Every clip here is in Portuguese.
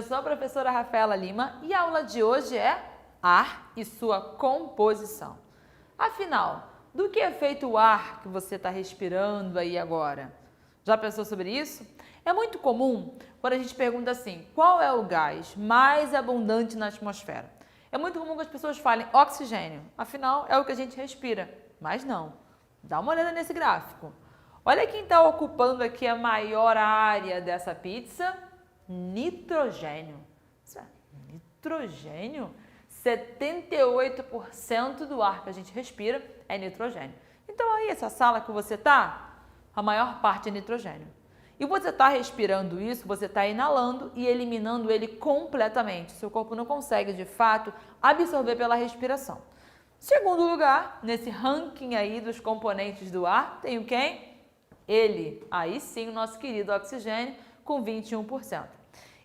sou a professora Rafaela Lima e a aula de hoje é ar e sua composição. Afinal, do que é feito o ar que você está respirando aí agora? Já pensou sobre isso? É muito comum quando a gente pergunta assim, qual é o gás mais abundante na atmosfera? É muito comum que as pessoas falem oxigênio, afinal é o que a gente respira, mas não. Dá uma olhada nesse gráfico. Olha quem está ocupando aqui a maior área dessa pizza, nitrogênio. Isso é nitrogênio? 78% do ar que a gente respira é nitrogênio. Então aí, essa sala que você está, a maior parte é nitrogênio. E você está respirando isso, você está inalando e eliminando ele completamente. Seu corpo não consegue, de fato, absorver pela respiração. Segundo lugar, nesse ranking aí dos componentes do ar, tem o quem? Ele, aí sim, o nosso querido oxigênio, com 21%.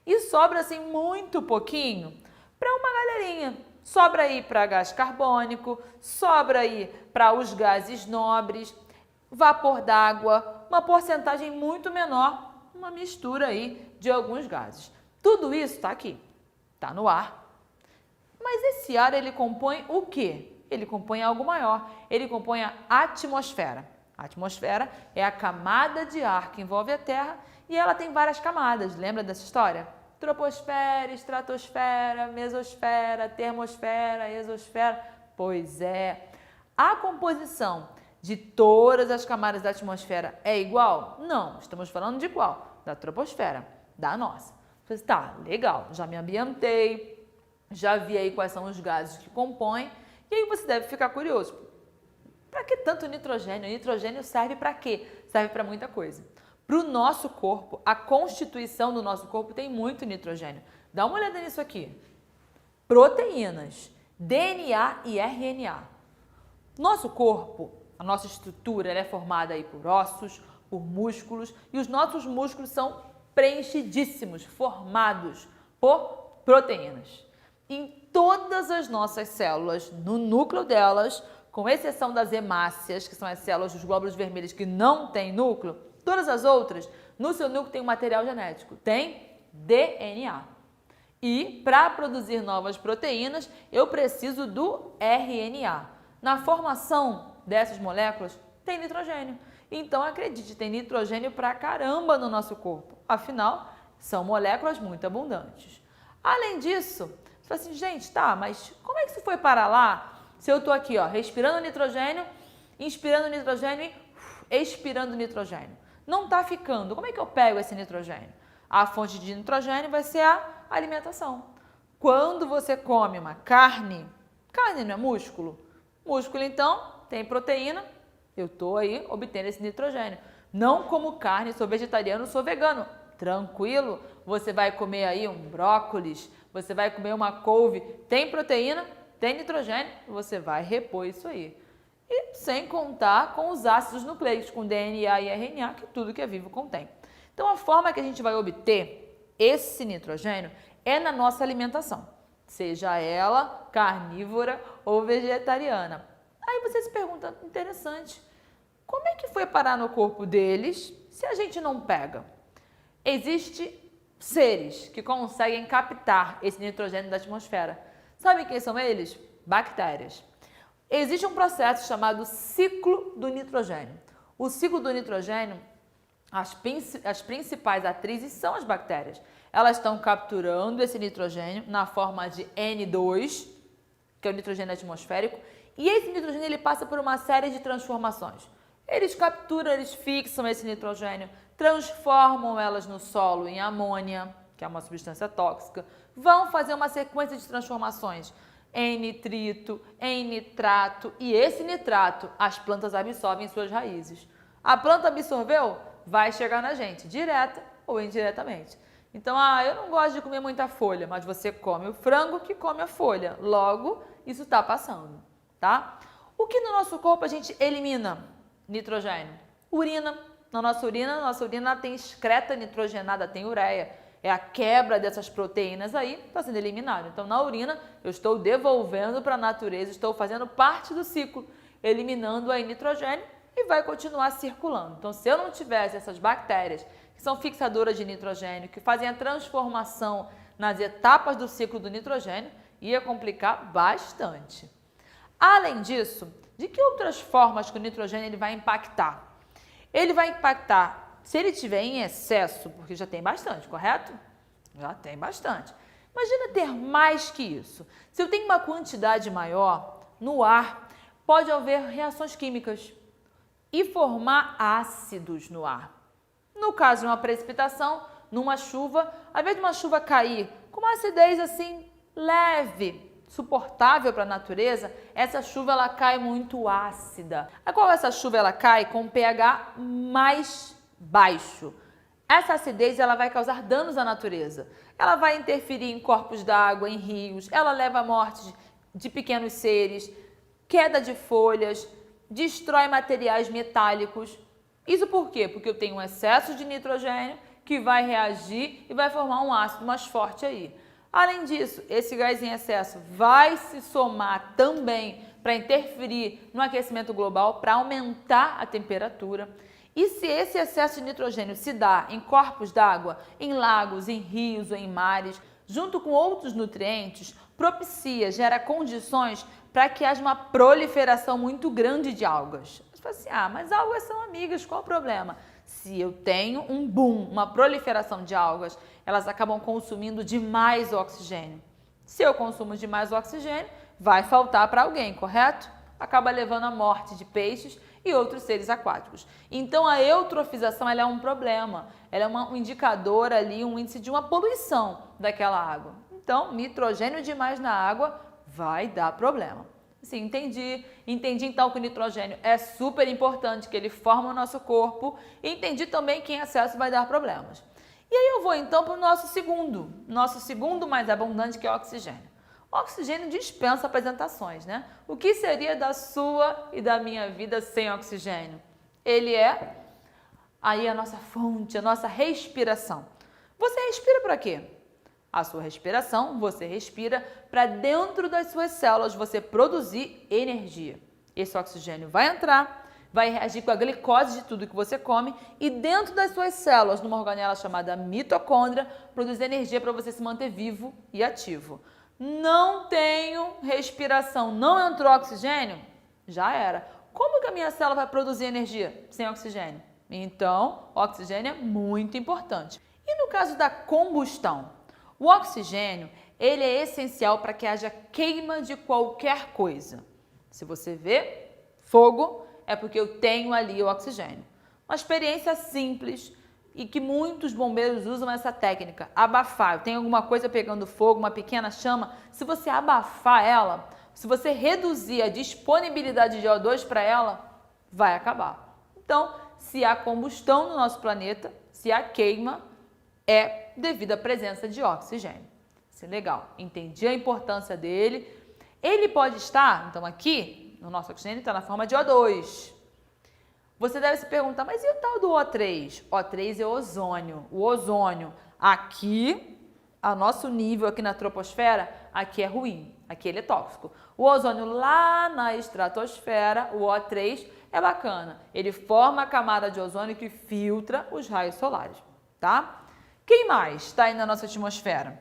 E sobra, assim, muito pouquinho para uma galerinha. Sobra aí para gás carbônico, sobra aí para os gases nobres, vapor d'água, uma porcentagem muito menor, uma mistura aí de alguns gases. Tudo isso está aqui, está no ar. Mas esse ar, ele compõe o quê? Ele compõe algo maior, ele compõe a atmosfera. A atmosfera é a camada de ar que envolve a Terra e ela tem várias camadas, lembra dessa história? Troposfera, estratosfera, mesosfera, termosfera, exosfera. Pois é, a composição de todas as camadas da atmosfera é igual? Não, estamos falando de qual? Da troposfera, da nossa. Você tá, legal, já me ambientei, já vi aí quais são os gases que compõem, e aí você deve ficar curioso. Para que tanto nitrogênio? O nitrogênio serve para quê? Serve para muita coisa. Para o nosso corpo, a constituição do nosso corpo tem muito nitrogênio. Dá uma olhada nisso aqui. Proteínas, DNA e RNA. Nosso corpo, a nossa estrutura, ela é formada aí por ossos, por músculos, e os nossos músculos são preenchidíssimos, formados por proteínas. Em todas as nossas células, no núcleo delas, com exceção das hemácias, que são as células dos glóbulos vermelhos que não têm núcleo, todas as outras, no seu núcleo tem um material genético, tem DNA. E para produzir novas proteínas, eu preciso do RNA. Na formação dessas moléculas, tem nitrogênio. Então, acredite, tem nitrogênio pra caramba no nosso corpo. Afinal, são moléculas muito abundantes. Além disso, você fala assim, gente, tá, mas como é que isso foi parar lá? Se eu estou aqui, ó, respirando nitrogênio, inspirando nitrogênio e expirando nitrogênio. Não está ficando. Como é que eu pego esse nitrogênio? A fonte de nitrogênio vai ser a alimentação. Quando você come uma carne, carne não é músculo? Músculo, então, tem proteína, eu estou aí obtendo esse nitrogênio. Não como carne, sou vegetariano, sou vegano. Tranquilo, você vai comer aí um brócolis, você vai comer uma couve, tem proteína, tem nitrogênio, você vai repor isso aí. E sem contar com os ácidos nucleicos, com DNA e RNA, que tudo que é vivo contém. Então, a forma que a gente vai obter esse nitrogênio é na nossa alimentação, seja ela carnívora ou vegetariana. Aí você se pergunta, interessante, como é que foi parar no corpo deles se a gente não pega? Existem seres que conseguem captar esse nitrogênio da atmosfera. Sabe quem são eles? Bactérias. Existe um processo chamado ciclo do nitrogênio. O ciclo do nitrogênio, as principais atrizes são as bactérias. Elas estão capturando esse nitrogênio na forma de N2, que é o nitrogênio atmosférico, e esse nitrogênio ele passa por uma série de transformações. Eles capturam, eles fixam esse nitrogênio, transformam elas no solo em amônia, que é uma substância tóxica, vão fazer uma sequência de transformações em nitrito, em nitrato, e esse nitrato as plantas absorvem em suas raízes. A planta absorveu, vai chegar na gente, direta ou indiretamente. Então, eu não gosto de comer muita folha, mas você come o frango que come a folha. Logo, isso está passando, tá? O que no nosso corpo a gente elimina nitrogênio? Urina. Na nossa urina tem excreta nitrogenada, tem ureia. É a quebra dessas proteínas aí, está sendo eliminado. Então, na urina, eu estou devolvendo para a natureza, estou fazendo parte do ciclo, eliminando aí nitrogênio e vai continuar circulando. Então, se eu não tivesse essas bactérias, que são fixadoras de nitrogênio, que fazem a transformação nas etapas do ciclo do nitrogênio, ia complicar bastante. Além disso, de que outras formas que o nitrogênio ele vai impactar? Ele vai impactar, se ele estiver em excesso, porque já tem bastante, correto? Já tem bastante. Imagina ter mais que isso. Se eu tenho uma quantidade maior, no ar pode haver reações químicas e formar ácidos no ar. No caso de uma precipitação, numa chuva, ao invés de uma chuva cair com uma acidez assim leve, suportável para a natureza, essa chuva ela cai muito ácida. A qual essa chuva ela cai com um pH mais baixo. Essa acidez ela vai causar danos à natureza. Ela vai interferir em corpos d'água, em rios, ela leva à morte de pequenos seres, queda de folhas, destrói materiais metálicos. Isso por quê? Porque eu tenho um excesso de nitrogênio que vai reagir e vai formar um ácido mais forte aí. Além disso, esse gás em excesso vai se somar também para interferir no aquecimento global, para aumentar a temperatura. E se esse excesso de nitrogênio se dá em corpos d'água, em lagos, em rios ou em mares, junto com outros nutrientes, propicia, gera condições para que haja uma proliferação muito grande de algas. Você fala assim, mas algas são amigas, qual o problema? Se eu tenho um boom, uma proliferação de algas, elas acabam consumindo demais oxigênio. Se eu consumo demais oxigênio, vai faltar para alguém, correto? Acaba levando à morte de peixes e outros seres aquáticos. Então a eutrofização ela é um problema, ela é um indicador ali, um índice de uma poluição daquela água. Então, nitrogênio demais na água vai dar problema. Sim, entendi então que o nitrogênio é super importante, que ele forma o nosso corpo, e entendi também que em excesso vai dar problemas. E aí eu vou então para o nosso segundo mais abundante, que é o oxigênio. O oxigênio dispensa apresentações, né? O que seria da sua e da minha vida sem oxigênio? Ele é aí a nossa fonte, a nossa respiração. Você respira para quê? A sua respiração, você respira para dentro das suas células você produzir energia. Esse oxigênio vai entrar, vai reagir com a glicose de tudo que você come e dentro das suas células, numa organela chamada mitocôndria, produz energia para você se manter vivo e ativo. Não tenho respiração, não entrou oxigênio? Já era. Como que a minha célula vai produzir energia sem oxigênio? Então, o oxigênio é muito importante. E no caso da combustão? O oxigênio, ele é essencial para que haja queima de qualquer coisa. Se você vê fogo, é porque eu tenho ali o oxigênio. Uma experiência simples e que muitos bombeiros usam essa técnica, abafar. Tem alguma coisa pegando fogo, uma pequena chama, se você abafar ela, se você reduzir a disponibilidade de O2 para ela, vai acabar. Então, se há combustão no nosso planeta, se há queima, é devido à presença de oxigênio. Isso é legal. Entendi a importância dele. Ele pode estar, então aqui, no nosso oxigênio, está na forma de O2. Você deve se perguntar, mas e o tal do O3? O3 é ozônio. O ozônio, aqui, a nosso nível aqui na troposfera, aqui é ruim. Aqui ele é tóxico. O ozônio lá na estratosfera, o O3, é bacana. Ele forma a camada de ozônio que filtra os raios solares, tá? Quem mais está aí na nossa atmosfera?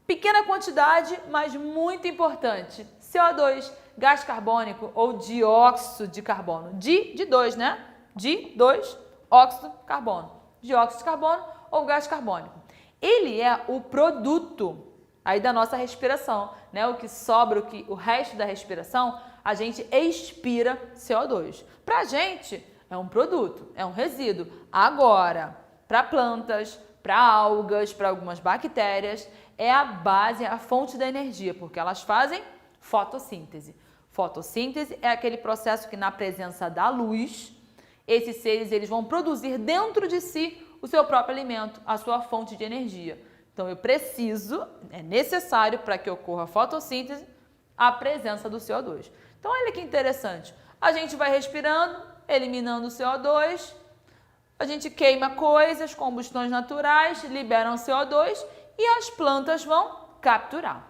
Pequena quantidade, mas muito importante. CO2, gás carbônico ou dióxido de carbono. De 2, né? De 2, óxido, carbono. Dióxido de carbono ou gás carbônico. Ele é o produto aí da nossa respiração, né? O que sobra, o resto da respiração, a gente expira CO2. Para a gente, é um produto, é um resíduo. Agora, para plantas, para algas, para algumas bactérias, é a base, a fonte da energia, porque elas fazem fotossíntese. Fotossíntese é aquele processo que na presença da luz, esses seres eles vão produzir dentro de si o seu próprio alimento, a sua fonte de energia. Então eu preciso, é necessário para que ocorra a fotossíntese, a presença do CO2. Então olha que interessante, a gente vai respirando, eliminando o CO2, a gente queima coisas, combustões naturais, liberam CO2 e as plantas vão capturar.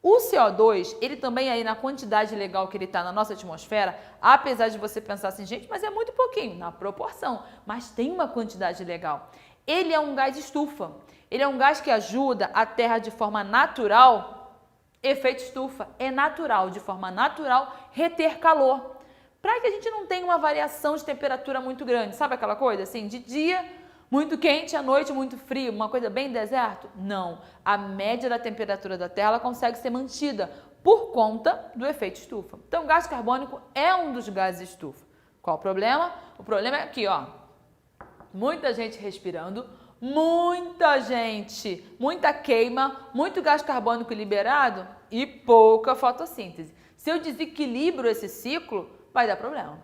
O CO2, ele também aí na quantidade legal que ele está na nossa atmosfera, apesar de você pensar assim, gente, mas é muito pouquinho, na proporção, mas tem uma quantidade legal. Ele é um gás estufa. Ele é um gás que ajuda a Terra de forma natural, efeito estufa, é natural, de forma natural, reter calor. Para que a gente não tenha uma variação de temperatura muito grande, sabe aquela coisa assim, de dia muito quente, à noite muito frio, uma coisa bem deserto? Não, a média da temperatura da Terra ela consegue ser mantida por conta do efeito estufa. Então, o gás carbônico é um dos gases estufa. Qual o problema? O problema é aqui, ó, muita gente respirando, muita queima, muito gás carbônico liberado e pouca fotossíntese. Se eu desequilibro esse ciclo, vai dar problema.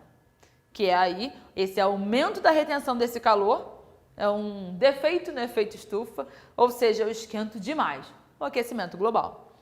Que é aí, esse aumento da retenção desse calor, é um defeito no efeito estufa, ou seja, eu esquento demais, o aquecimento global.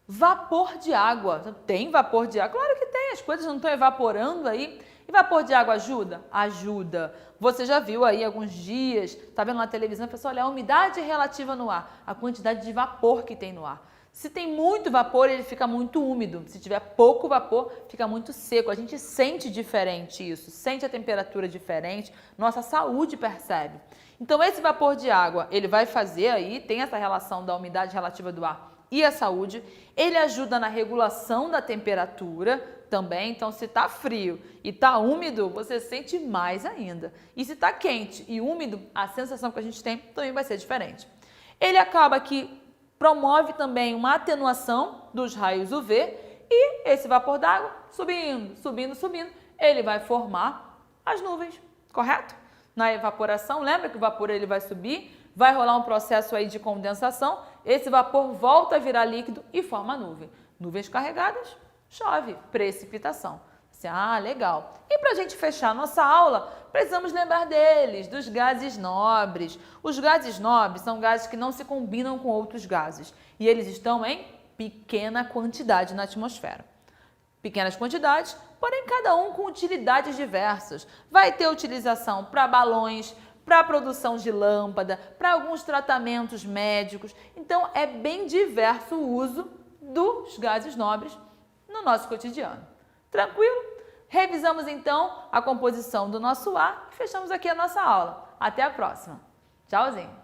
Vapor de água, tem vapor de água? Claro que tem, as coisas não estão evaporando aí. E vapor de água ajuda? Ajuda. Você já viu aí alguns dias, está vendo na televisão, a pessoa olha a umidade relativa no ar, a quantidade de vapor que tem no ar. Se tem muito vapor, ele fica muito úmido. Se tiver pouco vapor, fica muito seco. A gente sente diferente isso, sente a temperatura diferente, nossa saúde percebe. Então, esse vapor de água, ele vai fazer aí, tem essa relação da umidade relativa do ar e a saúde. Ele ajuda na regulação da temperatura também. Então, se está frio e está úmido, você sente mais ainda. E se está quente e úmido, a sensação que a gente tem também vai ser diferente. Ele acaba que promove também uma atenuação dos raios UV e esse vapor d'água subindo, ele vai formar as nuvens, correto? Na evaporação, lembra que o vapor ele vai subir, vai rolar um processo aí de condensação, esse vapor volta a virar líquido e forma nuvem. Nuvens carregadas, chove, precipitação. Ah, legal. E para a gente fechar a nossa aula, precisamos lembrar deles, dos gases nobres. Os gases nobres são gases que não se combinam com outros gases e eles estão em pequena quantidade na atmosfera. Pequenas quantidades, porém cada um com utilidades diversas. Vai ter utilização para balões, para a produção de lâmpada, para alguns tratamentos médicos. Então é bem diverso o uso dos gases nobres no nosso cotidiano. Tranquilo? Revisamos então a composição do nosso ar e fechamos aqui a nossa aula. Até a próxima. Tchauzinho!